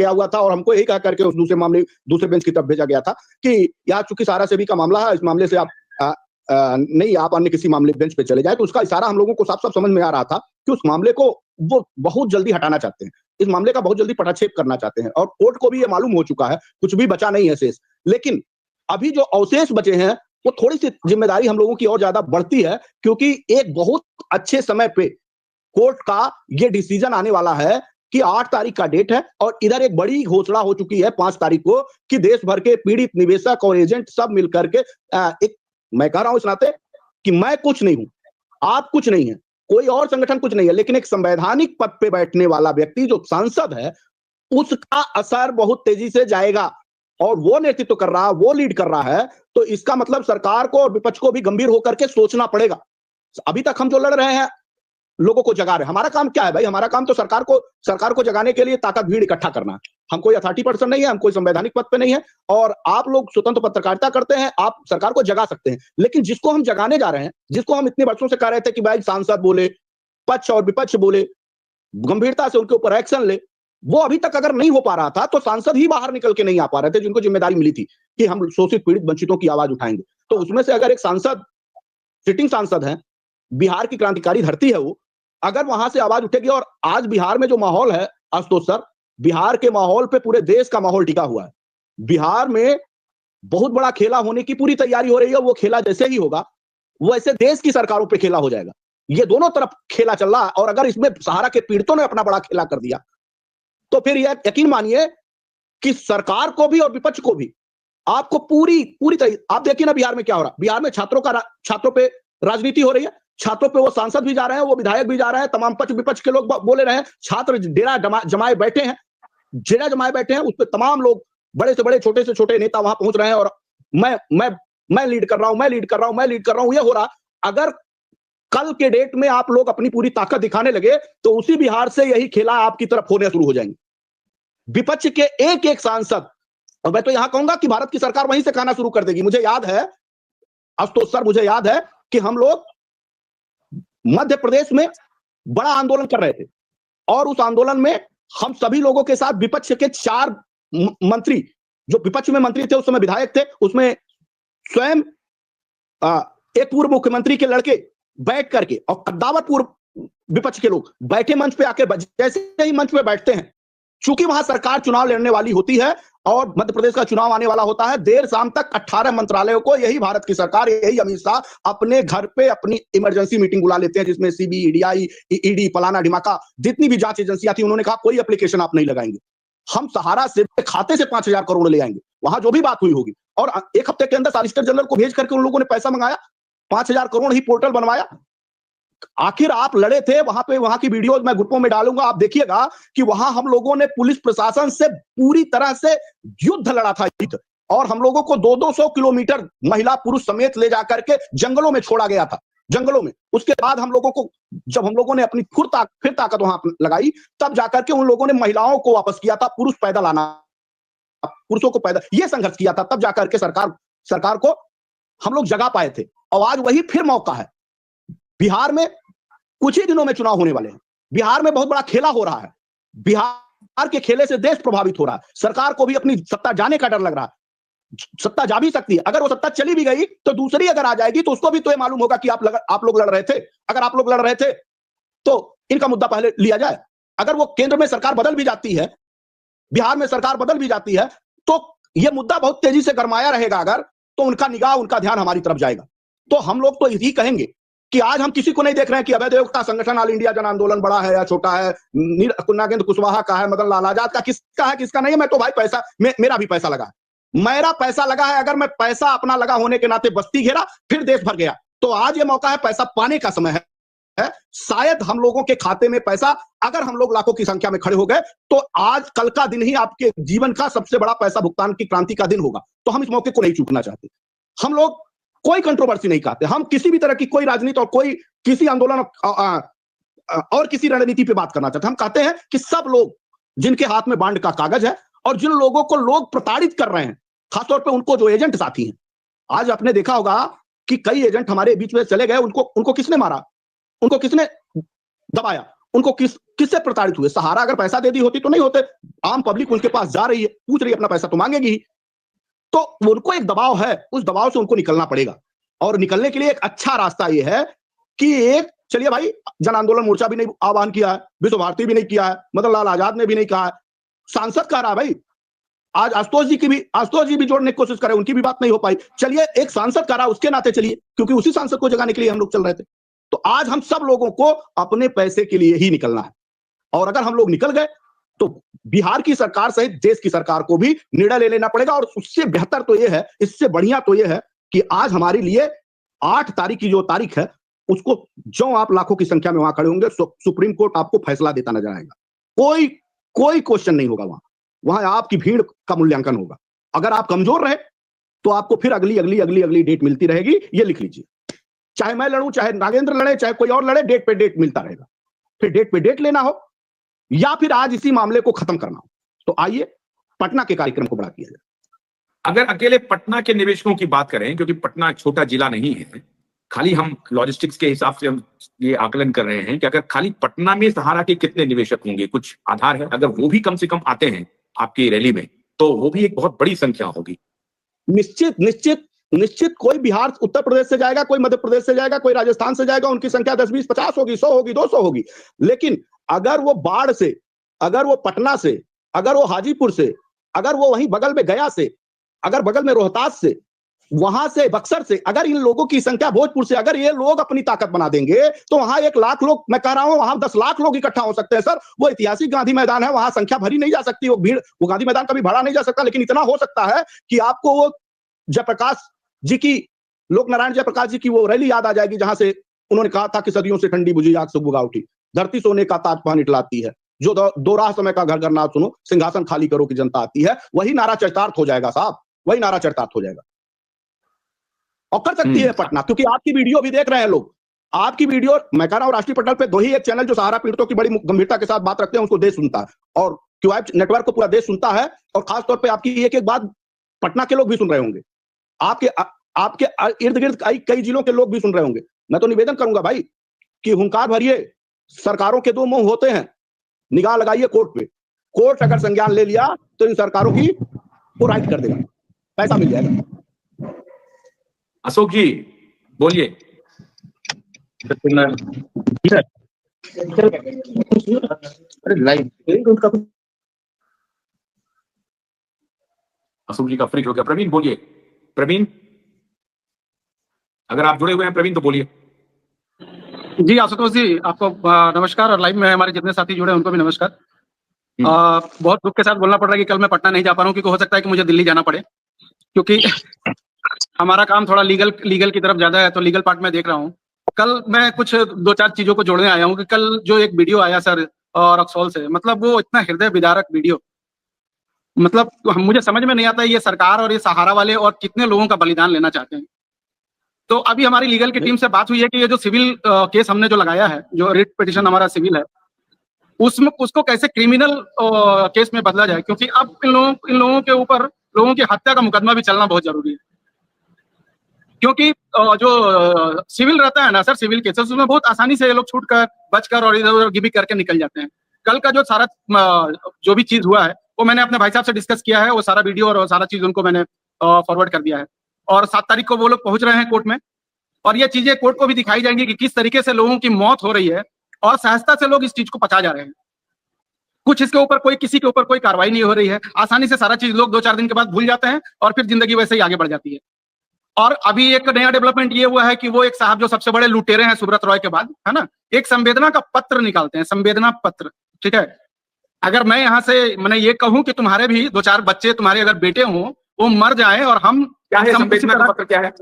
गया हुआ था और हमको यही कह करके उस दूसरे बेंच की तरफ भेजा गया था कि यार चूंकि सारा सेबी का मामला है, इस मामले से आप नहीं, आप अन्य किसी मामले बेंच पे चले जाए। तो उसका इशारा हम लोगों को साफ-साफ समझ में आ रहा था कि उस मामले को वो बहुत जल्दी हटाना चाहते हैं। इस मामले का बहुत जल्दी पटाक्षेप करना चाहते हैं और कोर्ट को भी ये मालूम हो चुका है, कुछ भी बचा नहीं है शेष। लेकिन अभी जो अवशेष बचे हैं, वो थोड़ी-सी जिम्मेदारी हम लोगों की और ज्यादा बढ़ती है, क्योंकि एक बहुत अच्छे समय पे कोर्ट का ये डिसीजन आने वाला है कि 8 तारीख का डेट है और इधर एक बड़ी घोषणा हो चुकी है 5 तारीख को कि देश भर के पीड़ित निवेशक और एजेंट सब मिलकर के एक, मैं कह रहा हूं इस नाते कि मैं कुछ नहीं हूं, आप कुछ नहीं है, कोई और संगठन कुछ नहीं है, लेकिन एक संवैधानिक पद पे बैठने वाला व्यक्ति जो सांसद है, उसका असर बहुत तेजी से जाएगा और वो नेतृत्व कर रहा है, वो लीड कर रहा है। तो इसका मतलब सरकार को और विपक्ष को भी गंभीर होकर के सोचना पड़ेगा। अभी तक हम जो लड़ रहे हैं, लोगों को जगा रहे हैं। हमारा काम क्या है भाई? हमारा काम तो सरकार को जगाने के लिए ताकत भीड़ इकट्ठा करना है। हम कोई अथॉरिटी पर्सन नहीं है, हम कोई संवैधानिक पद पे नहीं है और आप लोग स्वतंत्र पत्रकारिता करते हैं, आप सरकार को जगा सकते हैं। लेकिन जिसको हम जगाने जा रहे हैं, जिसको हम इतने वर्षों से कह रहे थे कि भाई सांसद बोले, पक्ष और विपक्ष बोले, गंभीरता से उनके ऊपर एक्शन ले, वो अभी तक अगर नहीं हो पा रहा था, तो सांसद ही बाहर निकल के नहीं आ पा रहे थे, जिनको जिम्मेदारी मिली थी कि हम शोषित पीड़ित वंचितों की आवाज उठाएंगे। तो उसमें से अगर एक सांसद, सिटिंग सांसद है, बिहार की क्रांतिकारी धरती है वो, अगर वहां से आवाज उठेगी और आज बिहार में जो माहौल है आशुतोष सर, बिहार के माहौल पे पूरे देश का माहौल टिका हुआ है। बिहार में बहुत बड़ा खेला होने की पूरी तैयारी हो रही है। वो खेला जैसे ही होगा, वो ऐसे देश की सरकारों पे खेला हो जाएगा। ये दोनों तरफ खेला चल रहा है और अगर इसमें सहारा के पीड़ितों ने अपना बड़ा खेला कर दिया, तो फिर यह यकीन मानिए कि सरकार को भी और विपक्ष को भी आपको पूरी तरह, आप देखिए ना बिहार में क्या हो रहा है। बिहार में छात्रों पे राजनीति हो रही है, छात्रों पे वो सांसद भी जा रहे हैं, वो विधायक भी जा रहे हैं, तमाम पक्ष विपक्ष के लोग बोले रहे हैं, छात्र डेरा जमाए बैठे हैं, उस पर तमाम लोग, बड़े से बड़े, छोटे से छोटे नेता वहां पहुंच रहे हैं और मैं लीड कर रहा हूं, ये हो रहा। अगर कल के डेट में आप लोग अपनी पूरी ताकत दिखाने लगे, तो उसी बिहार से यही खेला आपकी तरफ होने शुरू हो जाएंगे। विपक्ष के एक एक सांसद, और मैं तो यहां कहूंगा कि भारत की सरकार वहीं से खाना शुरू कर देगी। मुझे याद है आशुतोष सर, मुझे याद है कि हम लोग मध्य प्रदेश में बड़ा आंदोलन कर रहे थे और उस आंदोलन में हम सभी लोगों के साथ विपक्ष के 4 मंत्री, जो विपक्ष में मंत्री थे उस समय विधायक थे, उसमें स्वयं एक पूर्व मुख्यमंत्री के लड़के बैठ करके और कद्दावर पूर्व विपक्ष के लोग बैठे मंच पे आके, जैसे ही मंच पे बैठते हैं, चूंकि वहां सरकार चुनाव लड़ने वाली होती है और मध्य प्रदेश का चुनाव आने वाला होता है, देर शाम तक 18 मंत्रालयों को यही भारत की सरकार, यही अमित शाह अपने घर पे अपनी इमरजेंसी मीटिंग बुला लेते हैं, जिसमें सीबीआई, ईडी, फलाना ढिमाका, जितनी भी जांच एजेंसियां थी, उन्होंने कहा कोई एप्लीकेशन आप नहीं लगाएंगे, हम सहारा से खाते से 5,000 करोड़ ले आएंगे, वहां जो भी बात हुई होगी। और एक हफ्ते के अंदर सॉलिसिटर जनरल को भेज करके उन लोगों ने पैसा मंगाया, 5,000 करोड़ ही पोर्टल बनवाया। आखिर आप लड़े थे वहां पे, वहां की वीडियोस मैं ग्रुपों में डालूंगा, आप देखिएगा कि वहां हम लोगों ने पुलिस प्रशासन से पूरी तरह से युद्ध लड़ा था, युद्ध। और हम लोगों को 200-200 किलोमीटर महिला पुरुष समेत ले जाकर के जंगलों में छोड़ा गया था, जंगलों में। उसके बाद हम लोगों को, जब हम लोगों ने अपनी फिर ताकत वहां लगाई, तब जाकर के उन लोगों ने महिलाओं को वापस किया था, पुरुष पैदल आना, पुरुषों को पैदल, ये संघर्ष किया था। तब जाकर के सरकार को हम लोग जगा पाए थे। और आज वही फिर मौका है। बिहार में कुछ ही दिनों में चुनाव होने वाले हैं, बिहार में बहुत बड़ा खेला हो रहा है, बिहार के खेले से देश प्रभावित हो रहा है। सरकार को भी अपनी सत्ता जाने का डर लग रहा है। सत्ता जा भी सकती है, अगर वो सत्ता चली भी गई तो दूसरी अगर आ जाएगी तो उसको भी तो ये मालूम होगा कि आप लोग लड़ रहे थे। अगर आप लोग लड़ रहे थे तो इनका मुद्दा पहले लिया जाए। अगर वो केंद्र में सरकार बदल भी जाती है, बिहार में सरकार बदल भी जाती है, तो ये मुद्दा बहुत तेजी से गरमाया रहेगा। अगर तो उनका निगाह, उनका ध्यान हमारी तरफ जाएगा। तो हम लोग तो यही कहेंगे कि आज हम किसी को नहीं देख रहे हैं कि अभय देव का संगठन ऑल इंडिया जन आंदोलन बड़ा है या छोटा है, नागेंद्र कुशवाहा का है, मदन लाल आजाद का, किसका है किसका नहीं है। मैं तो भाई पैसा, मेरा भी पैसा लगा है, मेरा पैसा लगा है। अगर मैं पैसा अपना लगा होने के नाते बस्ती घेरा, फिर देश भर गया, तो आज ये मौका है, पैसा पाने का समय है। शायद हम लोगों के खाते में पैसा, अगर हम लोग लाखों की संख्या में खड़े हो गए, तो आज कल का दिन ही आपके जीवन का सबसे बड़ा पैसा भुगतान की क्रांति का दिन होगा। तो हम इस मौके को नहीं चूकना चाहते। हम लोग कोई कंट्रोवर्सी नहीं कहते, हम किसी भी तरह की कोई राजनीति और कोई किसी आंदोलन और किसी रणनीति पे बात करना चाहते। हम कहते हैं कि सब लोग जिनके हाथ में बांड का कागज है और जिन लोगों को लोग प्रताड़ित कर रहे हैं, खासतौर पे उनको जो एजेंट साथी हैं, आज आपने देखा होगा कि कई एजेंट हमारे बीच में चले गए, उनको किसने मारा, उनको किसने दबाया, उनको किससे प्रताड़ित हुए? सहारा अगर पैसा दे दी होती तो नहीं होते। आम पब्लिक उनके पास जा रही है, पूछ रही है, अपना पैसा तो मांगेगी ही। तो उनको एक दबाव है, उस दबाव से उनको निकलना पड़ेगा। और निकलने के लिए एक अच्छा रास्ता ये है कि एक चलिए भाई, जन आंदोलन मोर्चा भी नहीं आह्वान किया है, विश्व भारती भी नहीं किया है, मदन लाल आजाद ने भी नहीं कहा है, सांसद कह रहा है भाई। आज आशुतोष जी भी जोड़ने की कोशिश करे, उनकी भी बात नहीं हो पाई। चलिए एक सांसद कह रहा है, उसके नाते चलिए, क्योंकि उसी सांसद को जगाने के लिए हम लोग चल रहे थे। तो आज हम सब लोगों को अपने पैसे के लिए ही निकलना है। और अगर हम लोग निकल गए तो बिहार की सरकार सहित देश की सरकार को भी निर्णय ले लेना पड़ेगा। और उससे बेहतर तो यह है, इससे बढ़िया तो यह है कि आज हमारे लिए 8 तारीख की जो तारीख है, उसको जो आप लाखों की संख्या में वहां खड़े होंगे, सुप्रीम कोर्ट आपको फैसला देता नजर आएगा। कोई क्वेश्चन नहीं होगा वहां आपकी भीड़ का मूल्यांकन होगा। अगर आप कमजोर रहे तो आपको फिर अगली डेट मिलती रहेगी। ये लिख लीजिए, चाहे मैं लड़ूं, चाहे नागेंद्र लड़े, चाहे कोई और लड़े, डेट पे डेट मिलता रहेगा। फिर डेट पे डेट लेना हो या फिर आज इसी मामले को खत्म करना हो, तो आइए पटना के कार्यक्रम को बड़ा किया जाए। अगर अकेले पटना के निवेशकों की बात करें, क्योंकि पटना छोटा जिला नहीं है, खाली हम लॉजिस्टिक्स के हिसाब से हम ये आकलन कर रहे हैं कि अगर खाली पटना में सहारा के कितने निवेशक होंगे, कुछ आधार है? अगर वो भी कम से कम आते हैं आपकी रैली में, तो वो भी एक बहुत बड़ी संख्या होगी। निश्चित कोई बिहार उत्तर प्रदेश से जाएगा, कोई मध्य प्रदेश से जाएगा, कोई राजस्थान से जाएगा, उनकी संख्या 10, 20, 50 होगी, 100 होगी, 200 होगी। लेकिन अगर वो बाढ़ से, अगर वो पटना से, अगर वो हाजीपुर से, अगर वो वहीं बगल में गया से, अगर बगल में रोहतास से, वहां से बक्सर से, अगर इन लोगों की संख्या भोजपुर से, अगर ये लोग अपनी ताकत बना देंगे तो वहां 1 लाख लोग, मैं कह रहा हूं वहां 10 लाख लोग इकट्ठा हो सकते हैं। सर, वो ऐतिहासिक गांधी मैदान है, वहां संख्या भरी नहीं जा सकती, वो भीड़, वो गांधी मैदान कभी भरा नहीं जा सकता। लेकिन इतना हो सकता है कि आपको वो जयप्रकाश जी की, लोक नारायण जयप्रकाश जी की वो रैली याद आ जाएगी, जहां से उन्होंने कहा था कि सदियों से ठंडी बुझी आग से बुगा उठी, धरती सोने का ताज पहन इटलाती है, जो दो राह समय का घर घर ना सुनो, सिंहासन खाली करो कि जनता आती है। वही नारा चरितार्थ हो जाएगा साहब, वही नारा चरितार्थ हो जाएगा। और कर सकती है पटना, क्योंकि आपकी वीडियो भी देख रहे हैं लोग। आपकी वीडियो, मैं कह रहा हूं, राष्ट्रीय पटल पे 2 ही एक चैनल जो सहारा पीड़ितों की बड़ी गंभीरता के साथ बात रखते हैं, उसको देश सुनता है, और क्यूआईब नेटवर्क को पूरा देश सुनता है। और खासतौर पर आपकी एक एक बात पटना के लोग भी सुन रहे होंगे, आपके इर्द गिर्द कई जिलों के लोग भी सुन रहे होंगे। मैं तो निवेदन करूंगा भाई कि हुंकार भरिए, सरकारों के 2 मुंह होते हैं, निगाह लगाइए कोर्ट पे। कोर्ट अगर संज्ञान ले लिया तो इन सरकारों की वो राइट कर देगा, पैसा मिल जाएगा। अशोक जी बोलिए। अशोक जी का फ्रिज हो गया। प्रवीण बोलिए। प्रवीण, अगर आप जुड़े हुए हैं प्रवीण तो बोलिए। जी आशुतोष जी, आपको नमस्कार, और लाइव में हमारे जितने साथी जुड़े हैं उनको भी नमस्कार। बहुत दुख के साथ बोलना पड़ रहा है कि कल मैं पटना नहीं जा पा रहा हूँ, क्योंकि हो सकता है कि मुझे दिल्ली जाना पड़े, क्योंकि हमारा काम थोड़ा लीगल की तरफ ज्यादा है, तो लीगल पार्ट में देख रहा हूँ। कल मैं कुछ 2-4 चीजों को जोड़ने आया हूँ कि कल जो एक वीडियो आया सर और रक्सौल से, मतलब वो इतना हृदय विदारक वीडियो, मतलब मुझे समझ में नहीं आता ये सरकार और ये सहारा वाले और कितने लोगों का बलिदान लेना चाहते हैं। तो अभी हमारी लीगल की टीम से बात हुई है कि ये जो सिविल केस हमने जो लगाया है, जो रिट पिटिशन हमारा सिविल है, उसमें उसको कैसे क्रिमिनल केस में बदला जाए, क्योंकि अब इन लोगों के ऊपर लोगों की हत्या का मुकदमा भी चलना बहुत जरूरी है। क्योंकि जो सिविल रहता है ना सर, सिविल केसेस, उसमें बहुत आसानी से ये लोग छूट कर, बचकर और इधर उधर गिमिक करके निकल जाते हैं। कल का जो सारा जो भी चीज हुआ है वो मैंने अपने भाई साहब से डिस्कस किया है, वो सारा वीडियो और सारा चीज उनको मैंने फॉरवर्ड कर दिया है। और 7 तारीख को वो लोग पहुंच रहे हैं कोर्ट में, और ये चीजें कोर्ट को भी दिखाई जाएंगी कि किस तरीके से लोगों की मौत हो रही है और सहजता से लोग इस चीज को पचा जा रहे हैं। कुछ इसके ऊपर कोई, किसी के ऊपर कोई कार्रवाई नहीं हो रही है, आसानी से सारा चीज लोग 2-4 दिन के बाद भूल जाते हैं और फिर जिंदगी वैसे ही आगे बढ़ जाती है। और अभी एक नया डेवलपमेंट ये हुआ है कि वो एक साहब जो सबसे बड़े लुटेरे हैं सुब्रत रॉय के बाद, है ना, एक संवेदना का पत्र निकालते हैं, संवेदना पत्र, ठीक है। अगर मैं यहाँ से मैंने ये कहूं कि तुम्हारे भी 2-4 बच्चे, तुम्हारे अगर बेटे हों, वो मर जाए और हम, क्या है संवेदना का पत्र, क्या है?